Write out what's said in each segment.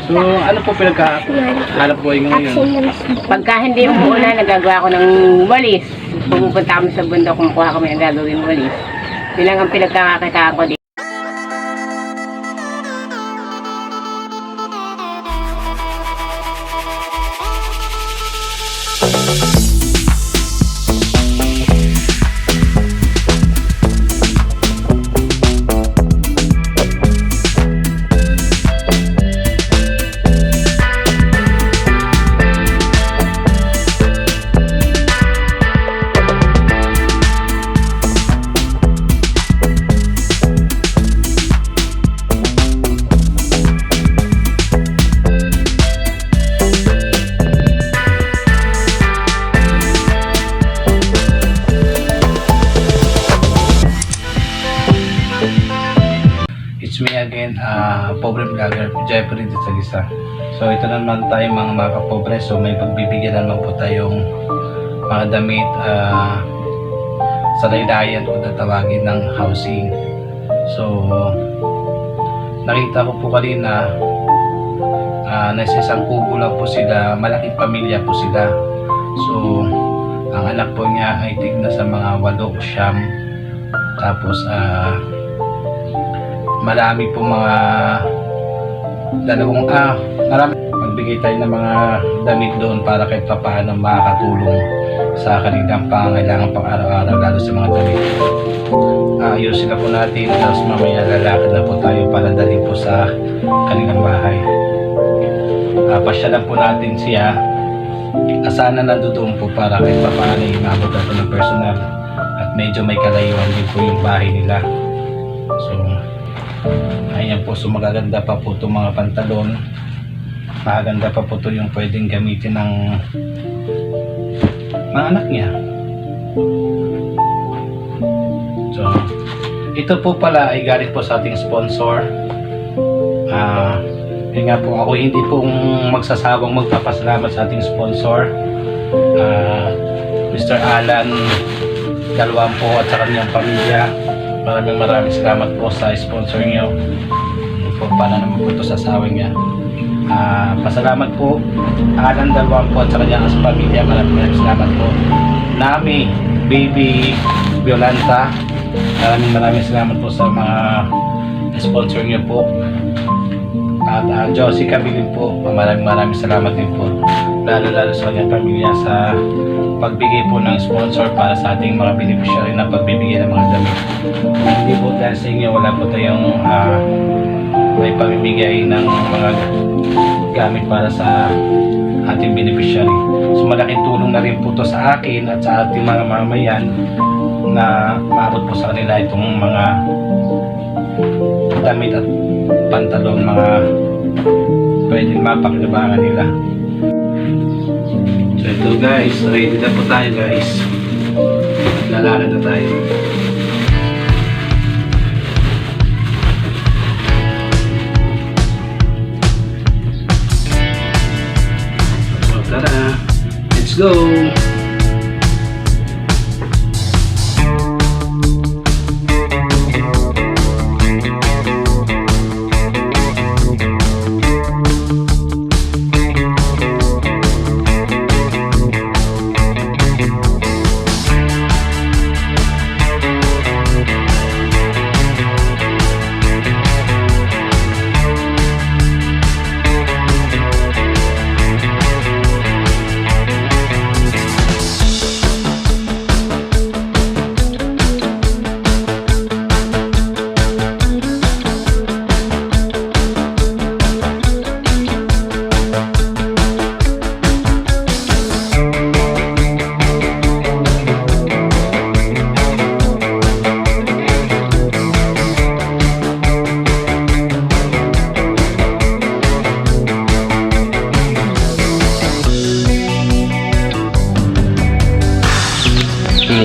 So, ano po pinagkahanap buhay nyo ngayon? Pagka hindi umuulan, nagagawa ko ng walis. Pumupunta kami sa bundok, kumukuha kami ng gagawin walis. Yun lang ang pinagkakakitaan ko dito. It's me again, pobre vlogger, Jeffrey de Salisa. So ito naman tayo mga kapobre. So may pagbibigyan naman po tayong mga damit sa laylayan o tatawagin ng housing. So nakita ko po kanina nasa isang kubo lang po sila, malaking pamilya po sila. So ang anak po niya ay tigna sa mga 8 o 9. Tapos marami po mga marami magbigay tayo ng mga damit doon para kahit paano makakatulong sa kanilang pangangailangan pang araw-araw, lalo sa mga damit. Ayusin na po natin, tapos mamaya lalakad na po tayo para dalhin po sa kanilang bahay. Pasyalan po natin siya, sana nandoon po para kahit paano imabot natin ng personal at medyo may kalayuan din po yung bahay nila. So ayan po, so magaganda pa po itong mga pantalon, magaganda pa po ito yung pwedeng gamitin ng mga anak niya. So ito po pala ay galing po sa ating sponsor. Yun nga po, ako hindi po magsasawang magpapasalamat sa ating sponsor, Mr. Alan Dalawang po at sa kanyang pamilya. Maraming salamat po sa sponsor nyo. Hindi po para naman po ito sa asawa niya. Pasalamat po Alan Dalawang po at sa kanyang pamilya. Maraming salamat po. Nami, Baby Violanta, maraming salamat po sa mga sponsor nyo po. At Josie Kabilin po, maraming salamat din po, lalo sa kanyang pamilya sa pagbigay po ng sponsor para sa ating mga beneficiary na pagbibigay ng mga damit. Hindi po dahil sa inyo wala po tayong may pamimigay ng mga gamit para sa ating beneficiary. So malaking tulong na rin po to sa akin at sa ating mga mamamayan na maabot po sa kanila itong mga damit at pantalon, mga pwedeng mapakinabangan nila. So ito guys, ready na po tayo guys. Lalakad na tayo. So tara, let's go!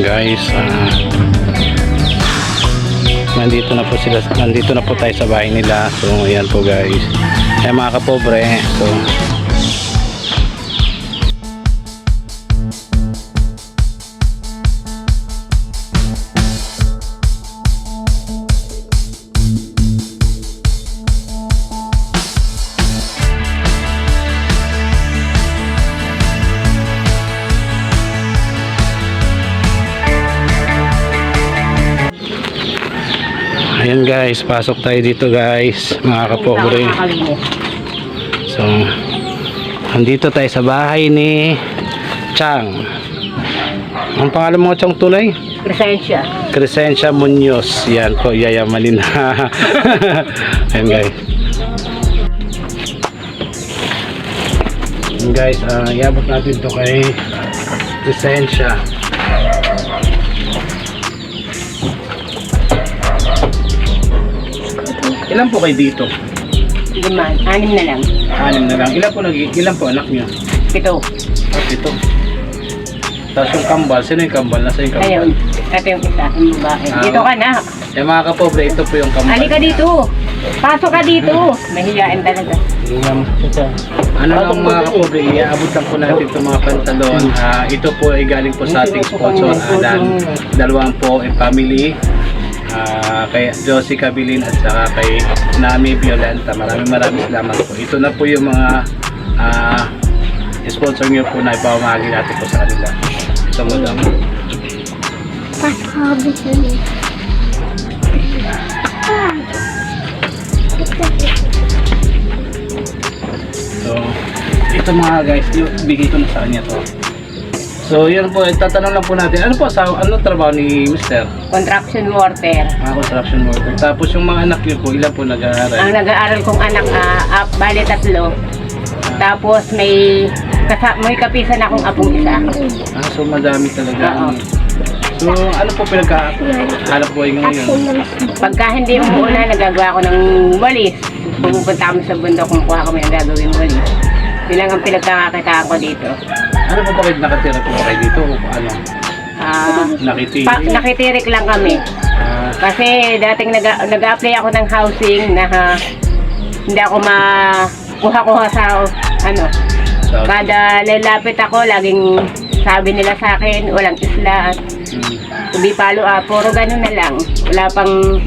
Guys, nandito na po tayo sa bahay nila. So ayan po guys, mga kapobre. So Ayan guys, pasok tayo dito guys, mga kapobre. Nakakalinis. So, andito tayo sa bahay ni Chang. Ang pangalan mo, Chang, tunay? Presensya. Crescencia Munoz. Yan po, yayamalin. Ayan guys. Ayan guys, iabot natin to kay Crescencia. Ilan po kayo dito? 5, 6 na lang. 6 na lang. Ilan po anak niyo? 7. Ito. Tapos yung kambal, sino yung kambal? Nasa yung kambal? Ayun. Ito yung isa, yung babae. Dito ka na. Eh mga kapobre, ito po yung kambal. Halika dito. Pasok ka dito. Mahihain talaga. Ano lang mga kapobre, iaabot lang po natin itong mga pantalon. Ito po ay galing po sa ating sponsor, Alan. Dalawang po ay family. Kay Josie Cabilin at saka kay Nami Violenta. Maraming salamat po. Ito na po yung mga sponsor nyo po na ipamahagi natin po sa kanila. Ito mo daw. So, ito mga guys, bigay ko na sa kanya to. So, yan po, tatanong lang po natin. Ano trabaho ni Mr.? Contraction worker. Construction worker. Tapos yung mga anak niyo po, ilan po nag-aaral? Ang nag-aaral kong anak, bali 3. Tapos may kapisan akong apong isa. So madami talaga. Oo. So, ano po pinagkahanap buhay ngayon? Pagka hindi umuulan, nagagawa ko ng walis. Pumupunta kami sa bundok, kumukuha kami ng gagawin walis. Bilang ang pinagkakakitaan ko dito. Ano po bakit nakatira po kayo dito? O ano? Nakitirik? Nakitirik lang kami. Kasi dating nag-apply ako ng housing na hindi ako makuha-kuha sa ano. Kada lalapit ako, laging sabi nila sa akin, walang isla at tubi palo puro ganun na lang. Wala pang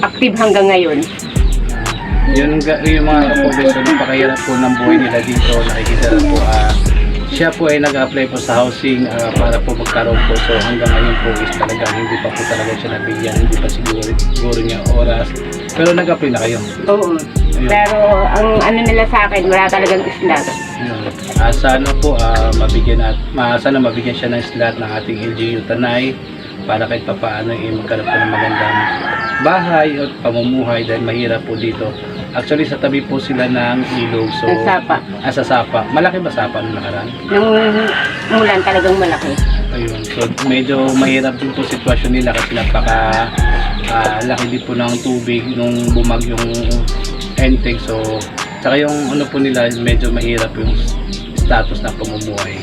active hanggang ngayon. Yung mga kapobeso, napakahirap po ng buhay nila dito. Nakikita na po, siya po ay nag-apply po sa housing para po magkaroon po. So hanggang ngayon po is talagang hindi pa po talaga siya nabigyan, hindi pa siguro niya oras. Pero nag-apply na kayo. Oo. Ayun. Pero ang ano nila sa akin, wala talagang slot. Sana po sana mabigyan siya ng slot ng ating LGU Tanay para kahit papaano magkaroon po ng magandang bahay at pamumuhay dahil mahirap po dito. Actually sa tabi po sila ng ilog. So, Ang Sapa. Sa Sapa. Malaki ba Sapa nung nakaraan? Nung mulan talagang malaki. Ayun. So medyo mahirap din po sitwasyon nila kasi napaka laki din po ng tubig nung bumagyong Enteng. So saka yung ano po nila medyo mahirap yung status na pamumuhay.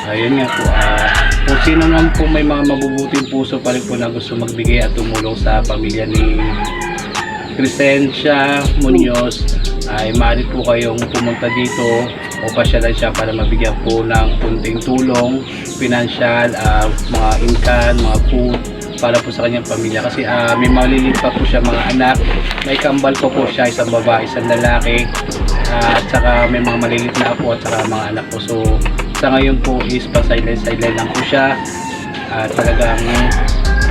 Ayun nga po, kung sino naman po may mga mabubuting puso pa rin po na gusto magbigay at tumulong sa pamilya ni Crescencia Munoz, ay maaari po kayong pumunta dito o pasyalan siya para mabigyan po ng kunting tulong, pinansyal, mga inkan, mga food para po sa kanyang pamilya kasi may maliliit pa po siya mga anak, may kambal po siya, isang babae, isang lalaki, at saka may mga maliliit na apo at saka mga anak po. So sa ngayon po is pa sideline lang po siya, talagang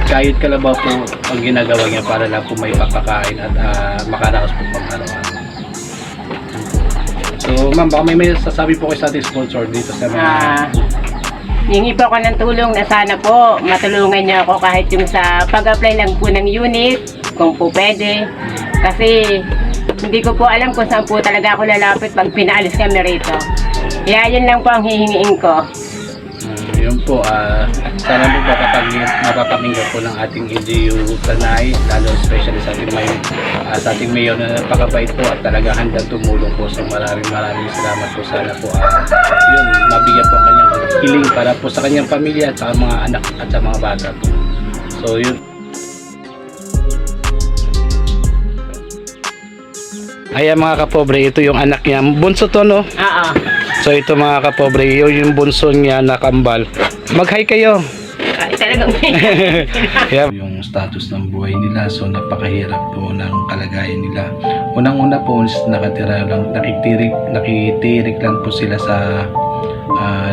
kayod kalabaw po ang ginagawa niya para lang po may papakain at makaraos po pang araw-araw. So ma'am, baka may sasabi po kayo sa ating sponsor dito sa mga Hingi po ako ng tulong na sana po matulungan niyo ako kahit yung sa pag-apply lang po ng unit, kung po pwede. Kasi hindi ko po alam kung saan po talaga ako lalapit pag pinaalis kami rito. Kaya yun lang po ang hihingiin ko. Yun po, sana po mapapakinggan po ng ating LGU Tanay, lalo especially sa ating mayor na napakabait po at talaga handang tumulong po. So maraming salamat po. Sana po yun, mabigyan po ang kanyang hiling para po sa kanyang pamilya at sa mga anak at sa mga bata po. So yun. Ayan mga kapobre, ito yung anak niya. Bunso to, no? Oo. So ito mga kapobre, yung bunso niya na kambal. Mag-hi kayo. Talagang Yung status ng buhay nila, so napakahirap po ng kalagayan nila. Unang-una po, nakitirik lang po sila sa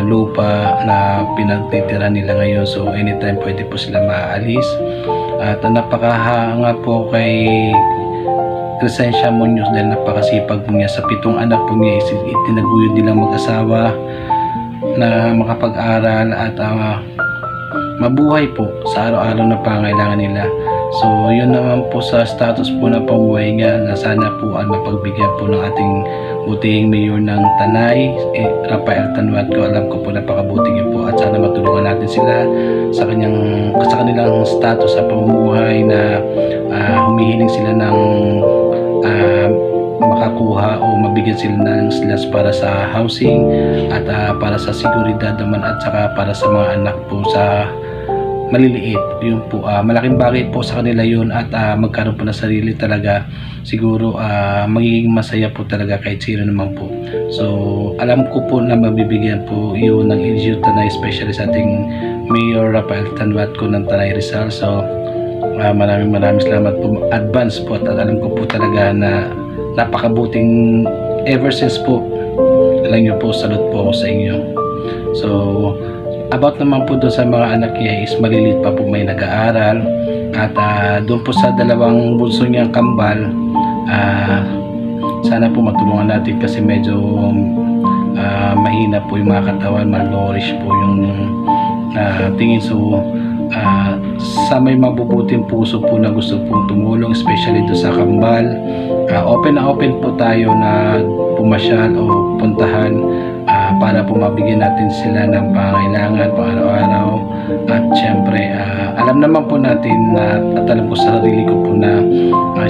lupa na pinagtitira nila ngayon. So anytime pwede po sila maaalis. At napakahanga po kay Crescencia Munoz dahil napakasipag po niya. Sa 7 anak po niya, itinaguyod nilang mag-asawa na makapag-aral at mabuhay po sa araw-araw na pangailangan nila. So yun naman po sa status po na pamuhay niya, na sana po ang mapagbigyan po ng ating butihing mayor ng Tanay, Rafael Tanduatco. Alam ko po napakabuti niyo po at sana matulungan natin sila sa kanilang status sa pamumuhay na humihiling sila ng makakuha o mabigyan sila ng slots para sa housing at para sa seguridad naman at saka para sa mga anak po sa maliliit. Yun po, malaking bagay po sa kanila yun at magkaroon po na sarili talaga. Siguro magiging masaya po talaga kahit sino naman po. So alam ko po na mabibigyan po yun ng LGU Tanay, especially sa ating Mayor Rafael Tanduatco ng Tanay Rizal. So maraming salamat po advance po at alam ko po talaga na napakabuting ever since po. Alam niyo po, salute po ako sa inyo. So about naman po doon sa mga anak niya is maliliit pa po, may nag-aaral at doon po sa dalawang bunso niyang kambal, sana po matulungan natin kasi medyo mahina po yung mga katawan, malnourished po yung tingin. So sa may mabubuting puso po na gusto po tumulong, especially doon sa kambal, open na open po tayo na pumasyal o puntahan para po mabigyan natin sila ng pangailangan pang araw-araw. At syempre alam naman po natin at alam ko sa sarili ko po na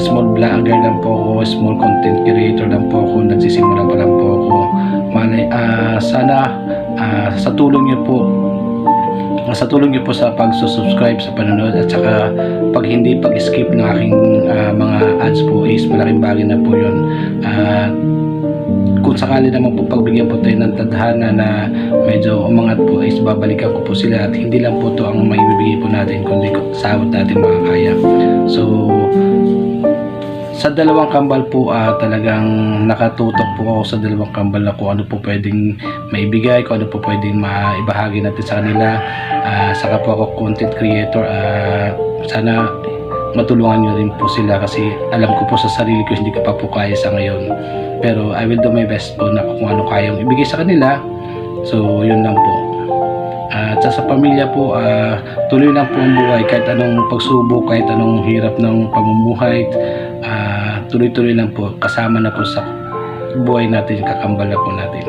small vlogger lang po ako, small content creator lang po ako, nagsisimula pa lang po ako. Sana sa tulong niyo po sa pag-subscribe sa panonood at saka pag-skip ng aking mga ads po is malaking bagay na po yun. Kung sakali naman po pagbigyan po tayo ng tadhana na medyo umangat po is babalikan ko po sila at hindi lang po to ang maibibigay po natin kundi sahod natin makakaya. So sa dalawang kambal po talagang nakatutok po ako sa dalawang kambal na kung ano po pwedeng maibigay, kung ano po pwedeng maibahagi natin sa kanila. Saka po ako content creator, sana matulungan nyo rin po sila kasi alam ko po sa sarili ko hindi ko pa po kaya sa ngayon, pero I will do my best po na kung ano kayang ibigay sa kanila. So yun lang po. At sa pamilya po, tuloy lang po ang buhay kahit anong pagsubok, kahit anong hirap ng pamumuhay, tuloy-tuloy lang po, kasama na po sa buhay natin, kakambal na po natin.